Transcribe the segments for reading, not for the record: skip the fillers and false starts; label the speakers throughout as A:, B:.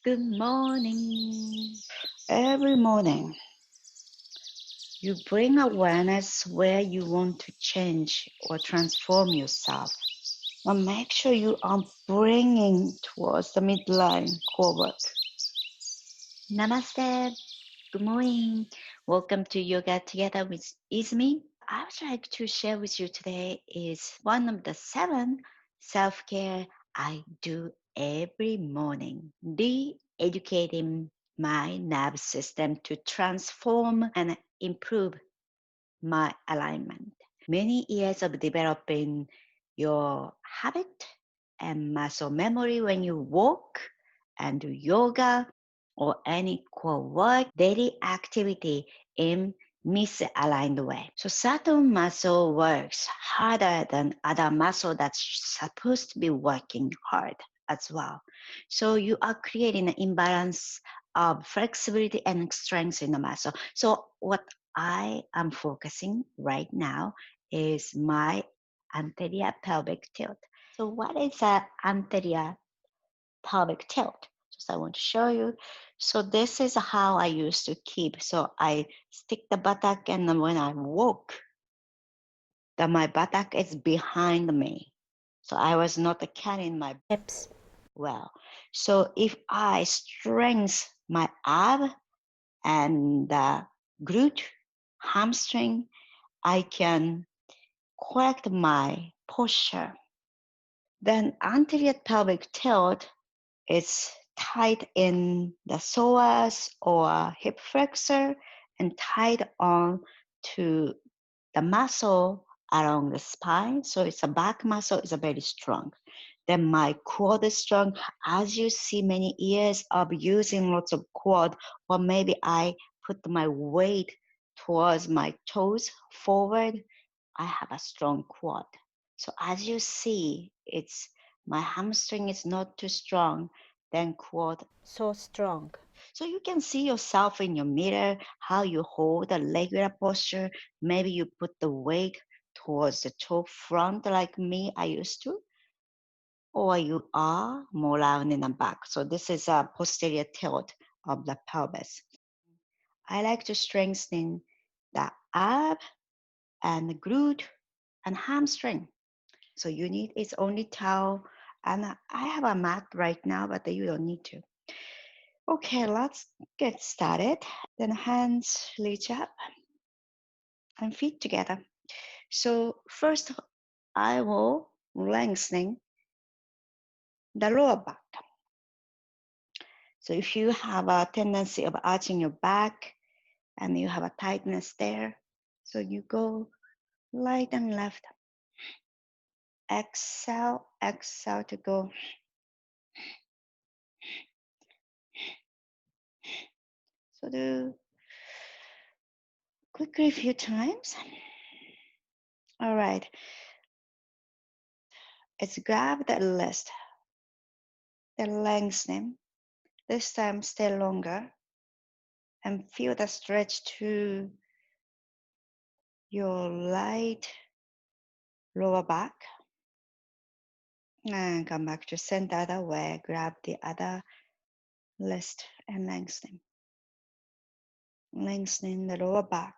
A: Good morning. Every morning, you bring awareness where you want to change or transform yourself. But make sure you are bringing towards the midline core work. Namaste. Good morning. Welcome to Yoga Together with Izumi. I would like to share with you today is one of the 7 self-care I do every morning. De-educating my nervous system to transform and improve my alignment. Many years of developing your habit and muscle memory when you walk and do yoga or any core work, daily activity in misaligned way. So certain muscle works harder than other muscle that's supposed to be working hard as well. So you are creating an imbalance of flexibility and strength in the muscle. So what I am focusing right now is my anterior pelvic tilt. So what is an anterior pelvic tilt? Just I want to show you. So this is how I used to keep. So I stick the buttock and then when I walk, my buttock is behind me. So I was not carrying my hips well. So if I strengthen my ab and glute, hamstring, I can correct my posture. Then anterior pelvic tilt is tied in the psoas or hip flexor and tied on to the muscle along the spine. So it's a back muscle is very strong. Then my quad is strong. As you see many years of using lots of quad, or maybe I put my weight towards my toes forward, I have a strong quad. So as you see, it's my hamstring is not too strong, then quad so strong. So you can see yourself in your mirror, how you hold a regular posture. Maybe you put the weight towards the toe front like me, I used to, or you are more round in the back. So this is a posterior tilt of the pelvis. I like to strengthen the ab and the glute and hamstring. So you need it's only towel, and I have a mat right now, but you don't need to. Okay, let's get started. Then hands reach up and feet together. So first, I will lengthening the lower back. So if you have a tendency of arching your back and you have a tightness there, so you go right and left. Exhale, exhale to go. So do quickly a few times. All right. It's grab the wrist, the lengthening. This time stay longer and feel the stretch to your right lower back. And come back to center other way. Grab the other wrist and lengthening. Lengthening the lower back.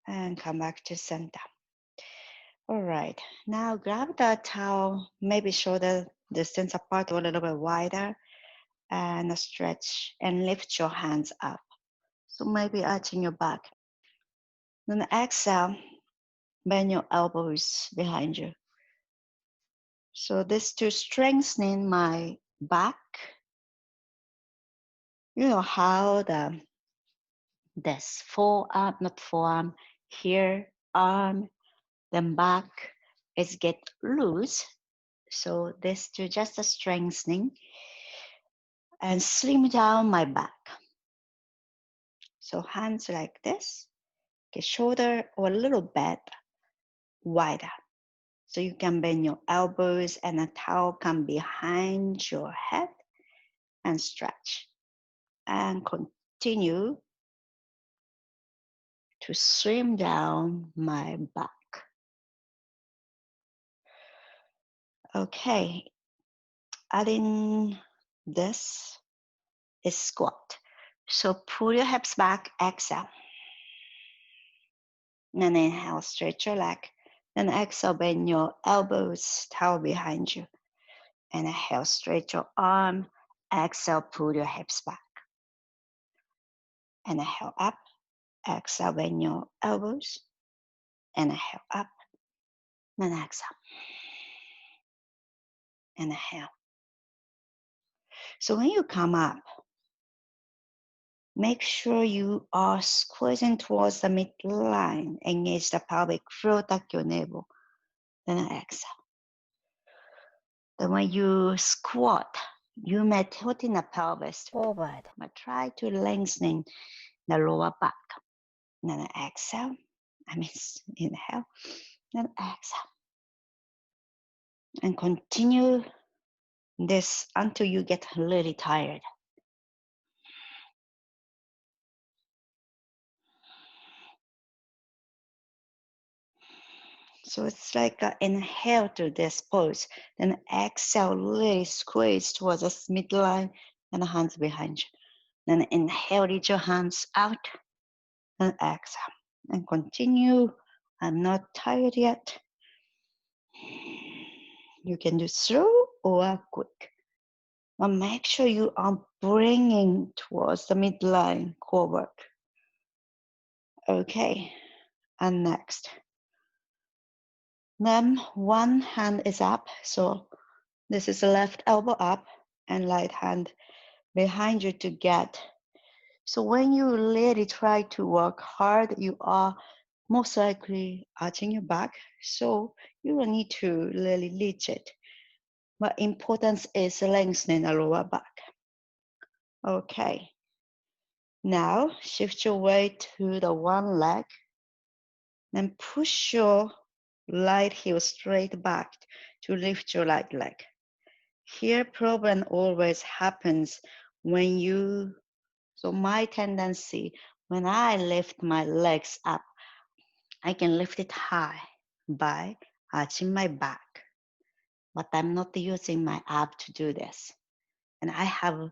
A: And come back to center. All right. Now grab the towel, maybe shoulder distance apart or a little bit wider. And stretch and lift your hands up. So maybe arching your back. Then exhale, bend your elbows behind you. So this to strengthening my back. You know how this forearm, not forearm, here, arm, then back is get loose. So this to just a strengthening and slim down my back. So hands like this, okay, shoulder or a little bit wider. So you can bend your elbows and a towel come behind your head and stretch. And continue to slim down my back. Okay, adding This is squat. So pull your hips back, exhale. And inhale, stretch your leg. Then exhale, bend your elbows, towel behind you. And inhale, stretch your arm. Exhale, pull your hips back. And inhale up. Exhale, bend your elbows. And inhale up. Then exhale. And inhale. So when you come up, make sure you are squeezing towards the midline. Engage the pelvic floor, tuck your navel. Then exhale. Then when you squat, you may tilt in the pelvis forward, but try to lengthen the lower back. Then exhale. Inhale. Then exhale. And continue this until you get really tired. So it's like an inhale to this pose, then exhale, really squeeze towards the midline and the hands behind you. Then inhale, reach your hands out, and exhale. And continue. I'm not tired yet. You can do slow or quick. But make sure you are bringing towards the midline core work. Okay, and next. Then one hand is up, so this is the left elbow up and right hand behind you to get. So when you really try to work hard, you are most likely arching your back. So you will need to really reach it. But importance is lengthening the lower back. Okay. Now shift your weight to the one leg. Then push your right heel straight back to lift your right leg. Here problem always happens when you, so my tendency, when I lift my legs up, I can lift it high by arching my back, but I'm not using my ab to do this. And I have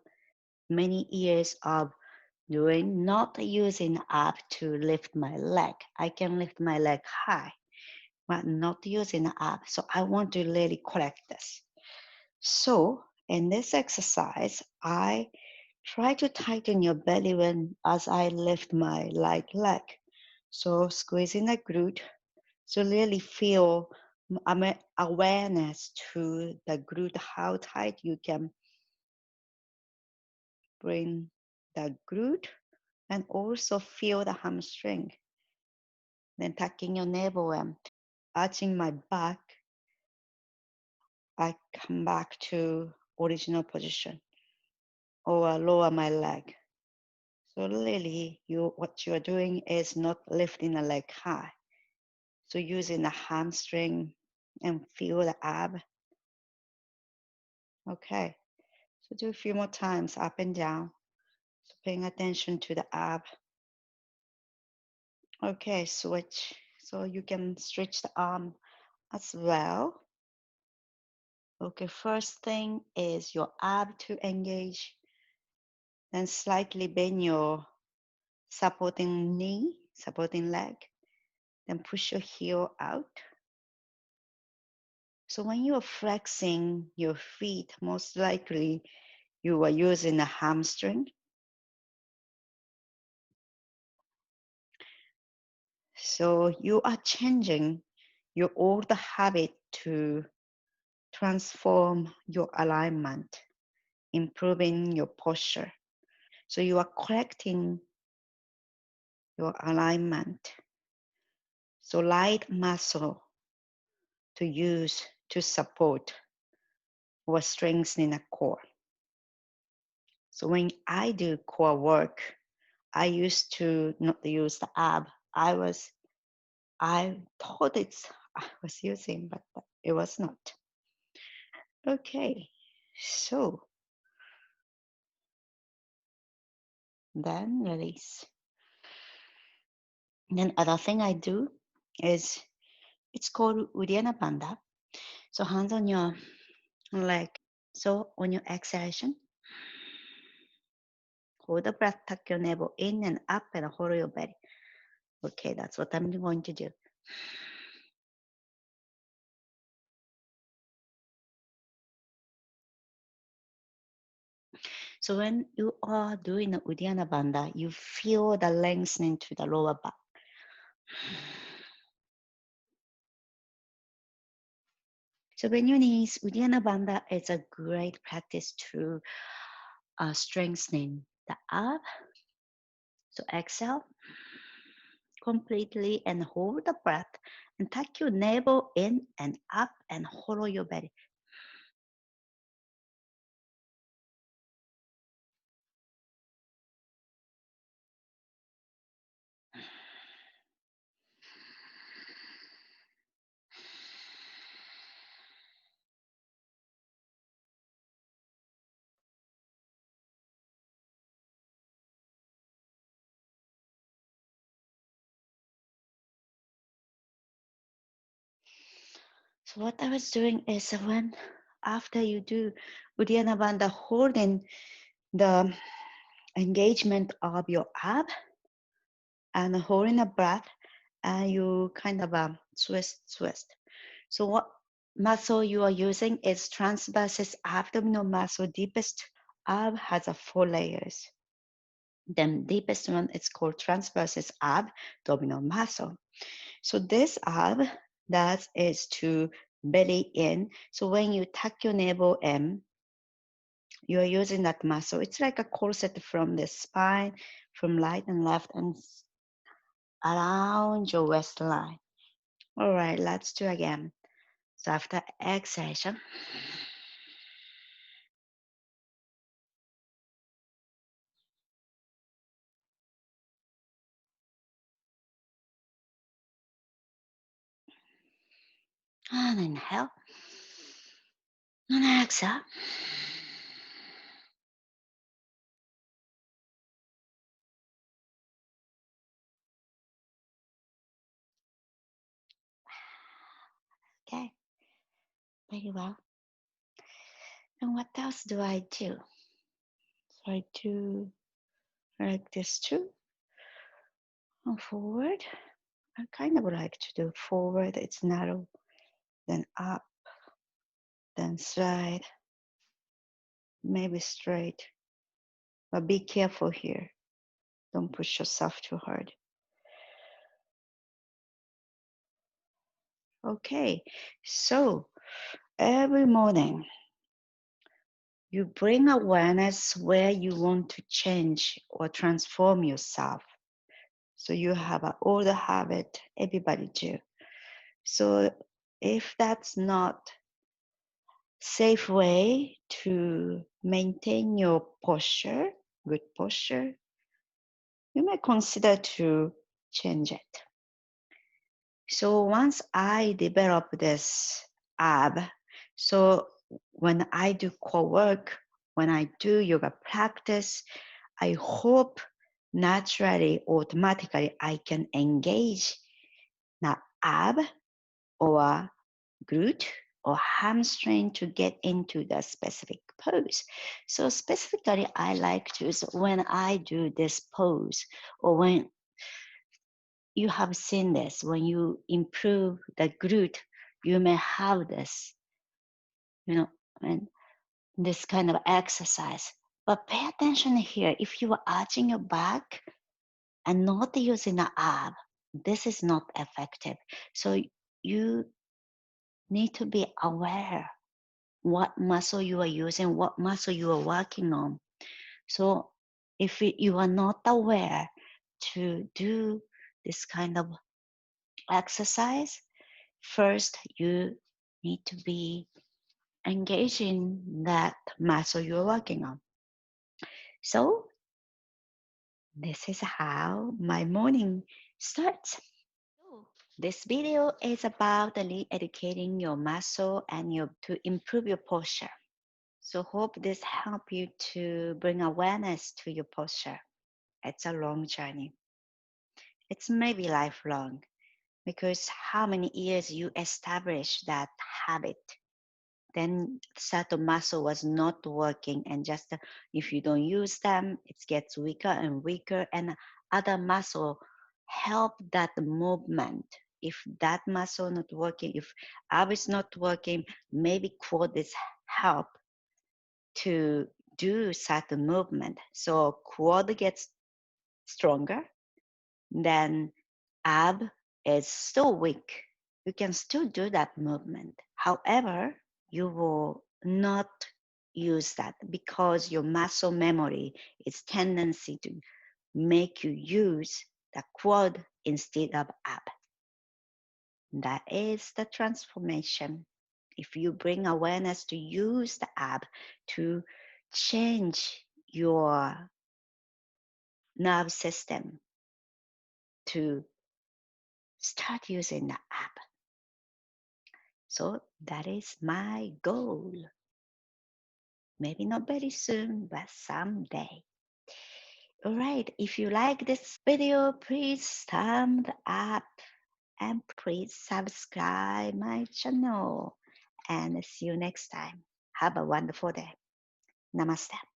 A: many years of doing not using ab to lift my leg. I can lift my leg high, but not using the ab. So I want to really correct this. So in this exercise, I try to tighten your belly when as I lift my right leg. So squeezing the glute. So really feel awareness to the glute, how tight you can bring the glute, and also feel the hamstring. Then tucking your navel and arching my back, I come back to original position or lower my leg. So really, what you are doing is not lifting the leg high. So using the hamstring and feel the ab. Okay, so do a few more times up and down. So paying attention to the ab. Okay, switch. So you can stretch the arm as well. Okay, first thing is your ab to engage. Then slightly bend your supporting knee, supporting leg. Then push your heel out. So when you are flexing your feet, most likely you are using a hamstring. So you are changing your old habit to transform your alignment, improving your posture. So you are correcting your alignment. So light muscle to use to support or strengthen the core. So when I do core work, I used to not use the ab. I thought I was using, but it was not. Okay, so then release. Then other thing I do is it's called Uddiyana Bandha. So hands on your leg. So on your exhalation, Hold the breath, tuck your navel in and up and hold your belly. Okay, that's what I'm going to do. So when you are doing the Uddiyana Bandha, you feel the lengthening to the lower back. So bend your knees. Uddiyana Bandha is a great practice to strengthening the ab. So exhale completely and hold the breath and tuck your navel in and up and hollow your belly. So what I was doing is when after you do Uddiyana Bandha, holding the engagement of your ab and holding a breath, and you kind of twist. So what muscle you are using is transversus abdominal muscle. Deepest ab has 4 layers. Then deepest one is called transversus abdominal muscle. So this ab, that is to belly in. So when you tuck your navel in, you are using that muscle. It's like a corset from the spine, from right and left, and around your waistline. All right, let's do again. So after exhalation, and inhale, and exhale. Okay, very well. And what else do I do? So I do like this too. And forward. I kind of like to do forward. It's narrow, then up, then slide, maybe straight. But be careful here. Don't push yourself too hard. Okay, so every morning you bring awareness where you want to change or transform yourself. So you have an older habit, everybody do. So if that's not safe way to maintain your posture, good posture, you may consider to change it. So once I develop this ab, so when I do core work, when I do yoga practice, I hope naturally, automatically, I can engage the ab or glute or hamstring to get into the specific pose. So specifically, I like to, so when I do this pose or when you have seen this, when you improve the glute, you may have this, and this kind of exercise. But pay attention here. If you are arching your back and not using the ab, this is not effective. So you need to be aware what muscle you are using, what muscle you are working on. So if you are not aware to do this kind of exercise, first you need to be engaging that muscle you're working on. So this is how my morning starts. So this video is about re-educating your muscle and to improve your posture. So hope this help you to bring awareness to your posture. It's a long journey. It's maybe lifelong because how many years you establish that habit then certain muscle was not working, and just if you don't use them, it gets weaker and weaker, and other muscle help that movement. If that muscle not working, if ab is not working, maybe quad is help to do certain movement. So quad gets stronger, then ab is still weak. You can still do that movement. However, you will not use that because your muscle memory is tendency to make you use the quad instead of ab. That is the transformation. If you bring awareness to use the ab to change your nerve system, to start using the ab. So that is my goal. Maybe not very soon, but someday. All right, if you like this video, please thumbs up and please subscribe my channel. And see you next time. Have a wonderful day. Namaste.